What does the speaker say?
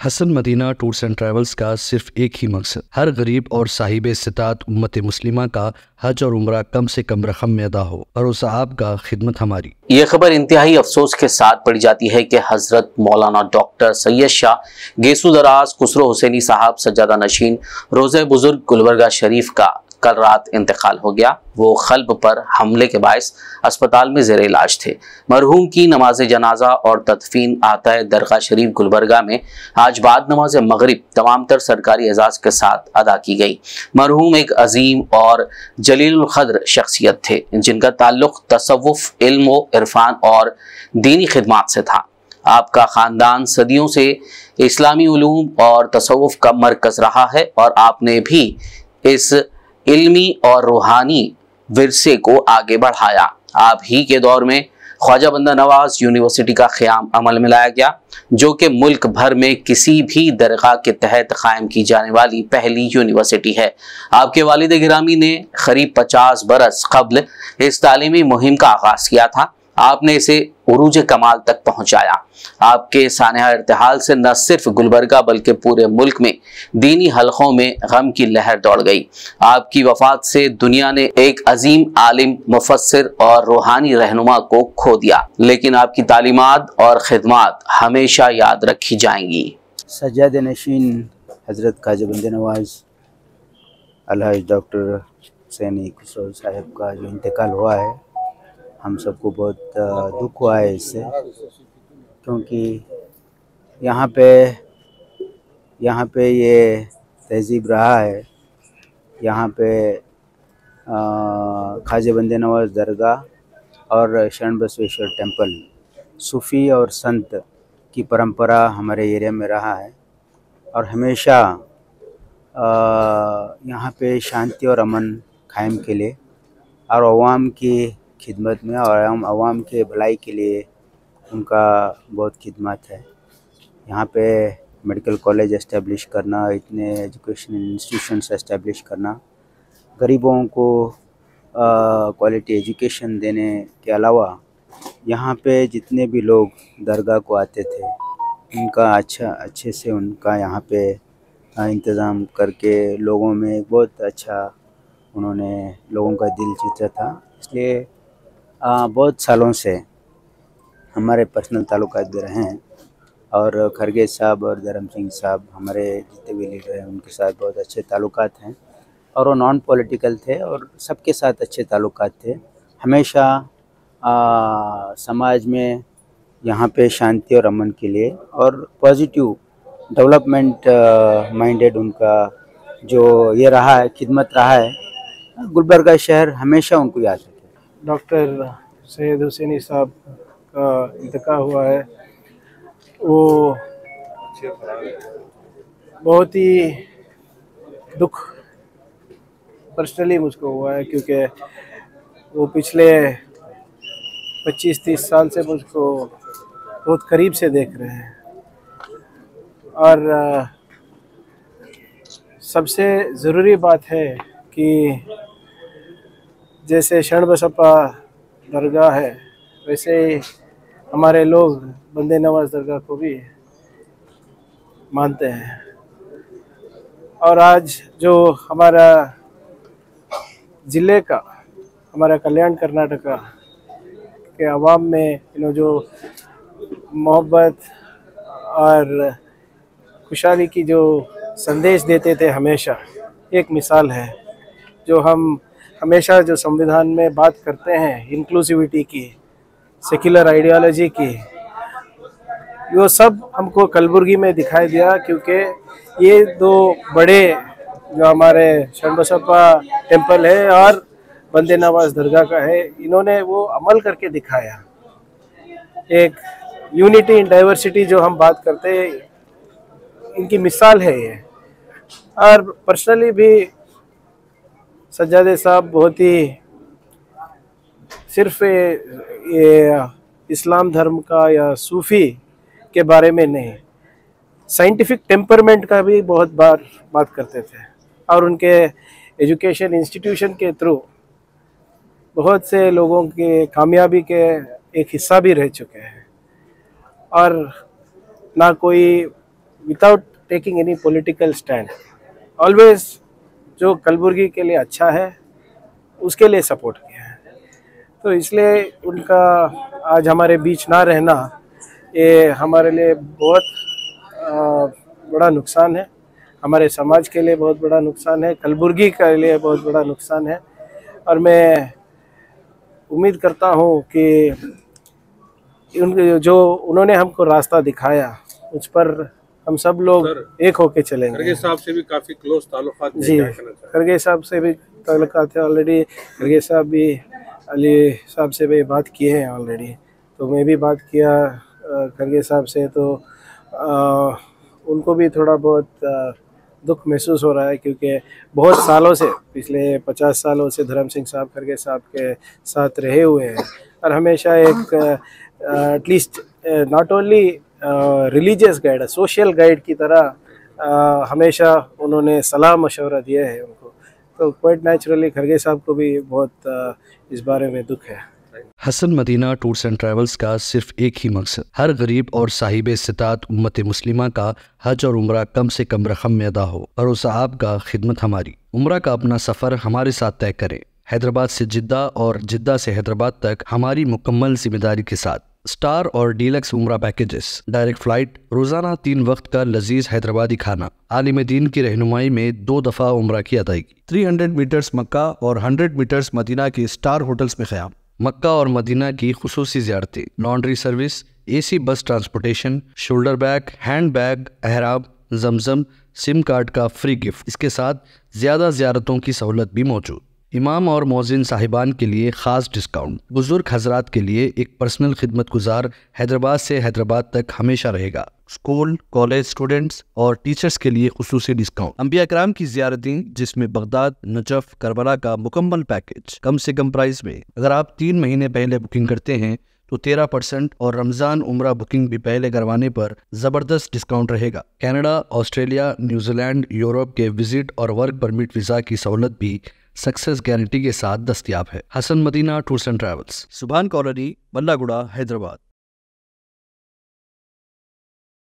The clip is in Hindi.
Hasan Madina tours and travels का सिर्फ एक ही मकसद, हर गरीब और साहिब इस्तिताअत उम्मत मुस्लिमा का हज और उम्रा कम से कम रकम में अदा हो। भरोसा आपका, खिदमत हमारी। ये खबर इंतहाई अफसोस के साथ पढ़ी जाती है कि हजरत मौलाना डॉक्टर सैयद शाह गेसू दराज खुसरो हुसैनी साहब सज्जादा नशीन रोज़े बुजुर्ग गुलबर्गा शरीफ का कल रात इंतकाल हो गया। वो क़ल्ब पर हमले के बायस अस्पताल में ज़ेर इलाज थे। मरहूम की नमाज जनाजा और तदफीन आताए दरगाह शरीफ गुलबर्गा में आज बाद नमाज मगरिब तमाम तर सरकारी एजाज़ के साथ अदा की गई। मरहूम एक अजीम और जलीलुल क़द्र शख्सियत थे जिनका ताल्लुक़ तसव्वुफ़, इल्म, इरफान और दीनी खिदमात से था। आपका ख़ानदान सदियों से इस्लामी उलूम और तसव्वुफ़ का मरकज़ रहा है और आपने भी इस इल्मी और रूहानी विरसे को आगे बढ़ाया। आप ही के दौर में ख्वाजा बंदा नवाज यूनिवर्सिटी का क़याम अमल में लाया गया, जो कि मुल्क भर में किसी भी दरगाह के तहत कायम की जाने वाली पहली यूनिवर्सिटी है। आपके वालिद गिरामी ने करीब 50 बरस कब्ल इस तालीमी मुहिम का आगाज़ किया था। आपने इसे उरूज कमाल तक पहुँचाया। आपके सानहा इर्तिहाल से न सिर्फ गुलबर्गा बल्कि पूरे मुल्क में दीनी हलकों में गम की लहर दौड़ गई। आपकी वफात से दुनिया ने एक अजीम आलिम, मुफस्सिर और रूहानी रहनुमा को खो दिया, लेकिन आपकी तालीमात और खिदमात हमेशा याद रखी जाएंगी। सज्जाद नशीन हज़रत ख्वाजा बंदा नवाज अलहाज डॉक्टर हुसैनी खुसरो साहब का जो इंतकाल हुआ है, हम सबको बहुत दुख हुआ है इससे, क्योंकि यहाँ पे ये तहज़ीब रहा है। यहाँ पे ख्वाजा बंदा नवाज दरगाह और शरण बसवेश्वर टेम्पल, सूफ़ी और संत की परंपरा हमारे एरिया में रहा है और हमेशा यहाँ पे शांति और अमन कायम के लिए और अवाम की खिदमत में और अवाम के भलाई के लिए उनका बहुत खिदमत है। यहाँ पे मेडिकल कॉलेज एस्टेब्लिश करना, इतने एजुकेशन इंस्टीट्यूशंस एस्टेब्लिश करना, गरीबों को क्वालिटी एजुकेशन देने के अलावा यहाँ पे जितने भी लोग दरगाह को आते थे उनका अच्छे से उनका यहाँ पे इंतज़ाम करके लोगों में बहुत अच्छा उन्होंने लोगों का दिल जीता था। इसलिए बहुत सालों से हमारे पर्सनल ताल्लुकात भी रहे हैं और खरगे साहब और धर्म सिंह साहब हमारे जितने भी लीडर हैं उनके साथ बहुत अच्छे ताल्लुकात हैं और वो नॉन पॉलिटिकल थे और सबके साथ अच्छे ताल्लुकात थे। हमेशा समाज में यहाँ पे शांति और अमन के लिए और पॉजिटिव डेवलपमेंट माइंडेड उनका जो ये रहा है, खिदमत रहा है। गुलबर्गा शहर हमेशा उनको याद रखे। डॉक्टर सैयद हुसैनी साहब का इंतकाल हुआ है, वो बहुत ही दुख पर्सनली मुझको हुआ है, क्योंकि वो पिछले 25-30 साल से मुझको बहुत करीब से देख रहे हैं और सबसे ज़रूरी बात है कि जैसे शरण बसप्पा दरगाह है वैसे ही हमारे लोग बंदे नवाज दरगाह को भी मानते हैं। और आज जो हमारा ज़िले का, हमारा कल्याण कर्नाटका के अवाम में जो मोहब्बत और खुशहाली की जो संदेश देते थे हमेशा, एक मिसाल है। जो हम हमेशा जो संविधान में बात करते हैं इंक्लूसिविटी की, सेक्युलर आइडियोलॉजी की, वो सब हमको कलबुर्गी में दिखाई दिया, क्योंकि ये दो बड़े जो हमारे शरण बसप्पा टेम्पल है और बंदे नवाज दरगाह का है, इन्होंने वो अमल करके दिखाया। एक यूनिटी इन डाइवर्सिटी जो हम बात करते हैं, इनकी मिसाल है ये। और पर्सनली भी सज्जादे साहब बहुत ही सिर्फ ये इस्लाम धर्म का या सूफ़ी के बारे में नहीं, साइंटिफिक टेम्परमेंट का भी बहुत बार बात करते थे और उनके एजुकेशन इंस्टीट्यूशन के थ्रू बहुत से लोगों के कामयाबी के एक हिस्सा भी रह चुके हैं। और ना कोई without taking any political stand, always जो कलबुर्गी के लिए अच्छा है उसके लिए सपोर्ट किया है। तो इसलिए उनका आज हमारे बीच ना रहना ये हमारे लिए बहुत बड़ा नुकसान है, हमारे समाज के लिए बहुत बड़ा नुकसान है, कलबुर्गी के लिए बहुत बड़ा नुकसान है। और मैं उम्मीद करता हूँ कि जो उन्होंने हमको रास्ता दिखाया उस पर हम सब लोग एक होके चलेंगे। खरगे साहब से भी काफी क्लोज ताल्लुकात थे, जी, क्या कहना चाहेंगे? खरगे साहब से भी ताल्लुकात है ऑलरेडी, खरगे साहब भी अली साहब से भी बात किए हैं ऑलरेडी, तो मैं भी बात किया खरगे साहब से, तो उनको भी थोड़ा बहुत दुख महसूस हो रहा है क्योंकि बहुत सालों से, पिछले 50 सालों से धर्म सिंह साहब खरगे साहब के साथ रहे हुए हैं और हमेशा एक at least not only religious guide, social guide की तरह हमेशा उन्होंने सलाह मशवरा दिया है उनको। तो क्वाइट नेचुरली खरगे साहब को भी बहुत इस बारे में दुख है। Hasan Madina tours and travels का सिर्फ एक ही मकसद, हर गरीब और साहिब इस्तात उम्मत मुस्लिमा का हज और उम्रा कम से कम रकम में अदा हो। भरोसा आपका, खिदमत हमारी। उम्रा का अपना सफ़र हमारे साथ तय करें। हैदराबाद से जिद्दा और जिद्दा से हैदराबाद तक हमारी मुकम्मल जिम्मेदारी के साथ। स्टार और डीलक्स उम्रा पैकेजेस, डायरेक्ट फ्लाइट, रोजाना 3 वक्त का लजीज हैदराबादी खाना, आलिम दीन की रहनुमाई में 2 दफ़ा उम्रा की अदायगी, 300 मीटर्स मक्का और 100 मीटर्स मदीना के स्टार होटल्स में क़याम, मक्का और मदीना की खुसूसी ज़ियारतें, laundry service, AC bus transportation, shoulder bag, handbag, अहराम, जमजम, सिम कार्ड का फ्री गिफ्ट। इसके साथ ज़्यादा ज़ियारतों की सहूलत भी मौजूद। इमाम और मौज़िन साहिबान के लिए ख़ास डिस्काउंट। बुजुर्ग हजरात के लिए एक पर्सनल खिदमत गुजार हैदराबाद से हैदराबाद तक हमेशा रहेगा। स्कूल, कॉलेज स्टूडेंट्स और टीचर्स के लिए खुसूसी डिस्काउंट। अंबिया कराम की ज़ियारतें जिसमें बगदाद, नजफ, करबला का मुकम्मल पैकेज कम से कम प्राइस में। अगर आप 3 महीने पहले बुकिंग करते हैं तो 13% और रमज़ान उम्रा बुकिंग भी पहले करवाने पर ज़बरदस्त डिस्काउंट रहेगा। कनाडा, ऑस्ट्रेलिया, न्यूजीलैंड, यूरोप के विजिट और वर्क परमिट वीज़ा की सहूलत भी सक्सेस गारंटी के साथ दस्तयाब है। Hasan Madina tours and travels, Subhan colony, Ballaguda, Hyderabad.